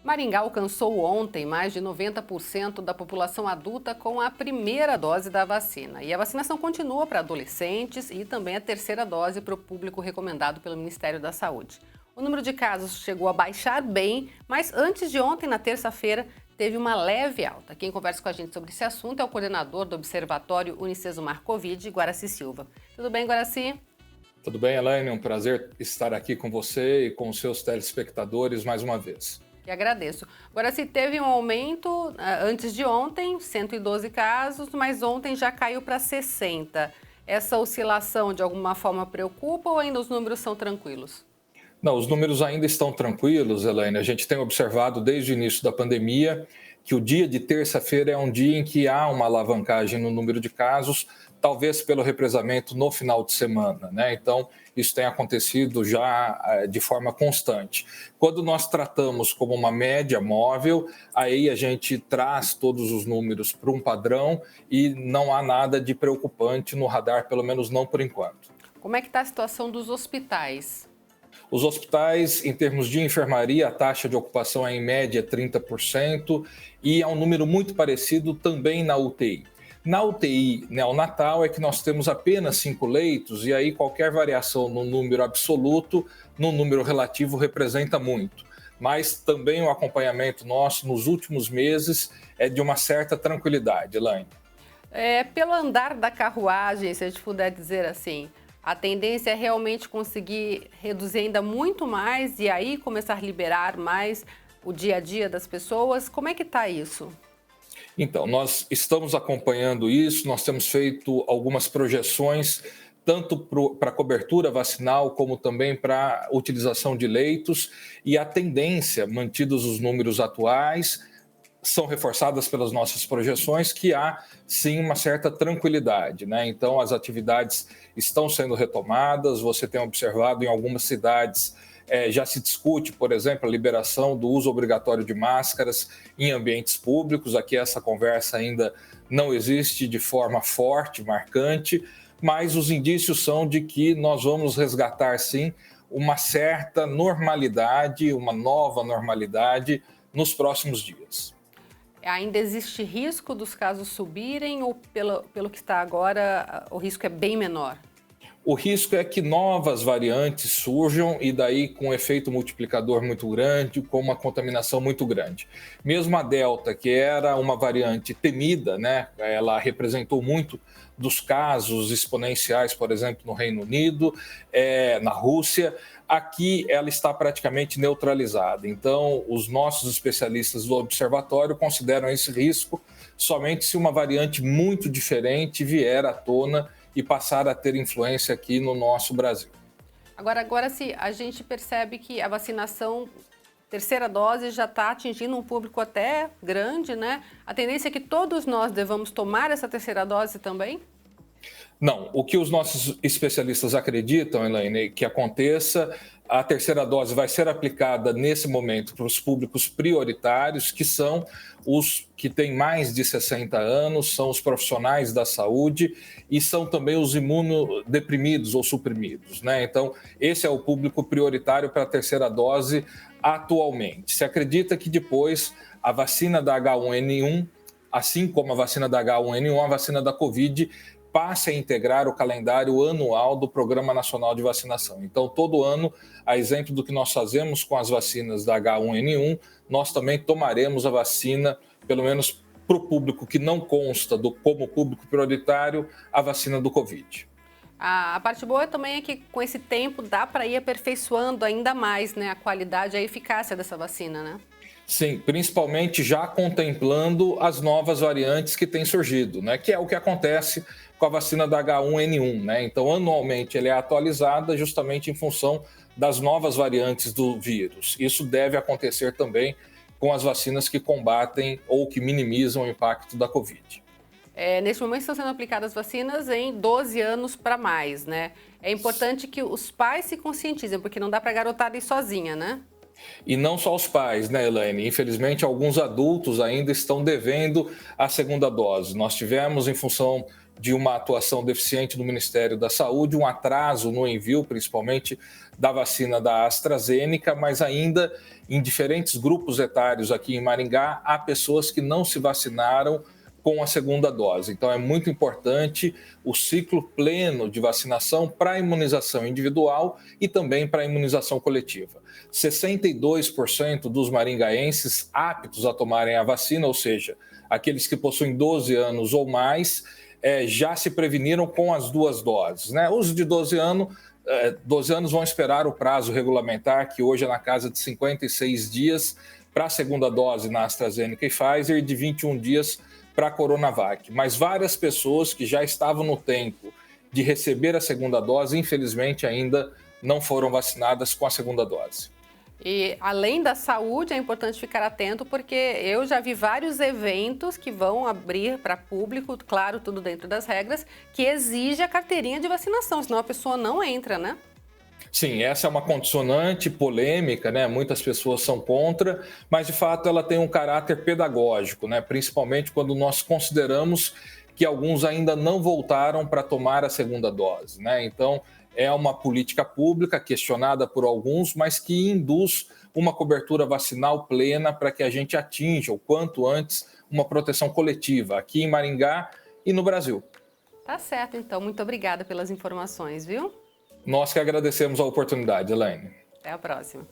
Maringá alcançou ontem mais de 90% da população adulta com a primeira dose da vacina. E a vacinação continua para adolescentes e também a terceira dose para o público recomendado pelo Ministério da Saúde. O número de casos chegou a baixar bem, mas antes de ontem, na terça-feira, teve uma leve alta. Quem conversa com a gente sobre esse assunto é o coordenador do Observatório Unicesumar Covid, Guaraci Silva. Tudo bem, Guaraci? Tudo bem, Elaine? É um prazer estar aqui com você e com os seus telespectadores mais uma vez. Que agradeço. Agora, se teve um aumento antes de ontem, 112 casos, mas ontem já caiu para 60. Essa oscilação de alguma forma preocupa ou ainda os números são tranquilos? Não, os números ainda estão tranquilos, Elaine. A gente tem observado desde o início da pandemia que o dia de terça-feira é um dia em que há uma alavancagem no número de casos, talvez pelo represamento no final de semana, né? Então, isso tem acontecido já de forma constante. Quando nós tratamos como uma média móvel, aí a gente traz todos os números para um padrão e não há nada de preocupante no radar, pelo menos não por enquanto. Como é que está a situação dos hospitais? Os hospitais, em termos de enfermaria, a taxa de ocupação é em média 30% e é um número muito parecido também na UTI. Na UTI neonatal é que nós temos apenas 5 leitos e aí qualquer variação no número absoluto, no número relativo, representa muito. Mas também o acompanhamento nosso nos últimos meses é de uma certa tranquilidade, Elaine. Pelo andar da carruagem, se a gente puder dizer assim, a tendência é realmente conseguir reduzir ainda muito mais e aí começar a liberar mais o dia a dia das pessoas. Como é que está isso? Então, nós estamos acompanhando isso, nós temos feito algumas projeções, tanto para a cobertura vacinal, como também para a utilização de leitos, e a tendência, mantidos os números atuais, são reforçadas pelas nossas projeções, que há sim uma certa tranquilidade, né? Então, as atividades estão sendo retomadas, você tem observado em algumas cidades. Já se discute, por exemplo, a liberação do uso obrigatório de máscaras em ambientes públicos. Aqui essa conversa ainda não existe de forma forte, marcante, mas os indícios são de que nós vamos resgatar, sim, uma certa normalidade, uma nova normalidade nos próximos dias. Ainda existe risco dos casos subirem ou pelo que está agora, o risco é bem menor? O risco é que novas variantes surjam e daí com um efeito multiplicador muito grande, com uma contaminação muito grande. Mesmo a Delta, que era uma variante temida, né, ela representou muito dos casos exponenciais, por exemplo, no Reino Unido, na Rússia. Aqui ela está praticamente neutralizada. Então, os nossos especialistas do observatório consideram esse risco somente se uma variante muito diferente vier à tona e passar a ter influência aqui no nosso Brasil. Agora se a gente percebe que a vacinação, terceira dose, já está atingindo um público até grande, né? A tendência é que todos nós devamos tomar essa terceira dose também? Não, o que os nossos especialistas acreditam, Elaine, que aconteça, a terceira dose vai ser aplicada nesse momento para os públicos prioritários, que são os que têm mais de 60 anos, são os profissionais da saúde e são também os imunodeprimidos ou suprimidos, né? Então, esse é o público prioritário para a terceira dose atualmente. Se acredita que depois a vacina da H1N1, assim como a vacina da H1N1, a vacina da Covid, passe a integrar o calendário anual do Programa Nacional de Vacinação. Então, todo ano, a exemplo do que nós fazemos com as vacinas da H1N1, nós também tomaremos a vacina, pelo menos para o público que não consta como público prioritário, a vacina do Covid. A parte boa também é que com esse tempo dá para ir aperfeiçoando ainda mais, né, a qualidade e a eficácia dessa vacina, né? Sim, principalmente já contemplando as novas variantes que têm surgido, né? Que é o que acontece com a vacina da H1N1, né? Então, anualmente, ela é atualizada justamente em função das novas variantes do vírus. Isso deve acontecer também com as vacinas que combatem ou que minimizam o impacto da Covid. Neste momento estão sendo aplicadas vacinas em 12 anos para mais, né? É importante que os pais se conscientizem, porque não dá para a garotada ir sozinha, né? E não só os pais, né, Elaine? Infelizmente, alguns adultos ainda estão devendo a segunda dose. Nós tivemos, em função de uma atuação deficiente do Ministério da Saúde, um atraso no envio, principalmente da vacina da AstraZeneca, mas ainda em diferentes grupos etários aqui em Maringá, há pessoas que não se vacinaram com a segunda dose. Então, é muito importante o ciclo pleno de vacinação para a imunização individual e também para a imunização coletiva. 62% dos maringaenses aptos a tomarem a vacina, ou seja, aqueles que possuem 12 anos ou mais, já se preveniram com as duas doses, né? Os de 12 anos vão esperar o prazo regulamentar, que hoje é na casa de 56 dias para a segunda dose na AstraZeneca e Pfizer e de 21 dias para a Coronavac. Mas várias pessoas que já estavam no tempo de receber a segunda dose, infelizmente, ainda não foram vacinadas com a segunda dose. E além da saúde, é importante ficar atento, porque eu já vi vários eventos que vão abrir para público, claro, tudo dentro das regras, que exige a carteirinha de vacinação, senão a pessoa não entra, né? Sim, essa é uma condicionante polêmica, né? Muitas pessoas são contra, mas de fato ela tem um caráter pedagógico, né? Principalmente quando nós consideramos que alguns ainda não voltaram para tomar a segunda dose, né? Então, é uma política pública questionada por alguns, mas que induz uma cobertura vacinal plena para que a gente atinja o quanto antes uma proteção coletiva aqui em Maringá e no Brasil. Tá certo, então. Muito obrigada pelas informações, viu? Nós que agradecemos a oportunidade, Elaine. Até a próxima.